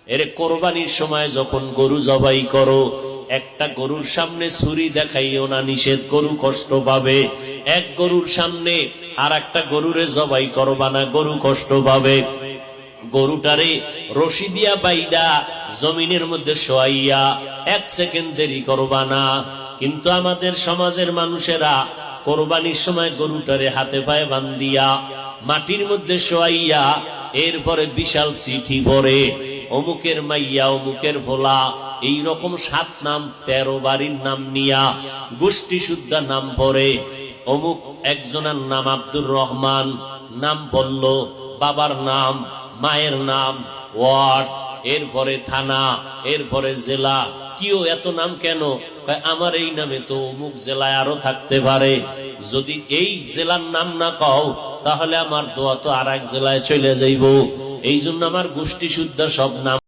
এর কোরবানির সময় যখন গরু জবাই করো, একটা গরুর সামনে ছুরি দেখাইও না, নিষেধ, গরু কষ্ট পাবে। এক গরুর সামনে আর একটা গরুরে জবাই করবা না, গরু কষ্ট পাবে। গরুটারে রশি দিয়া বাইদা জমিনের মধ্যে শোয়াইয়া 1 সেকেন্ড দেরি করবা না। কিন্তু আমাদের সমাজের মানুষেরা কোরবানির সময় গরুটারে হাতে পায়ে বান্ধিয়া মাটির মধ্যে শোয়াইয়া এরপরে বিশাল চিঠি পড়ে, অমুকের মাইয়া, অমুকের ভোলা, এইরকম 7 নাম 13 বাড়ির নাম নিয়া গোষ্ঠী শুদ্ধা নাম পড়ে। অমুক একজনের নাম আব্দুর রহমান, নাম বলল, বাবার নাম, মায়ের নাম, ওয়ার্ড, এরপরে থানা, এরপরে জেলা। কিও এত নাম কেন? আমার এই নামে তো অমুক জেলায় আরো থাকতে পারে, যদি এই জেলার নাম না কও তাহলে আমার দোয়া তো আর এক জেলায় চলে যাইব। এই জন্য আমার গোষ্ঠী শুদ্ধ সব নাম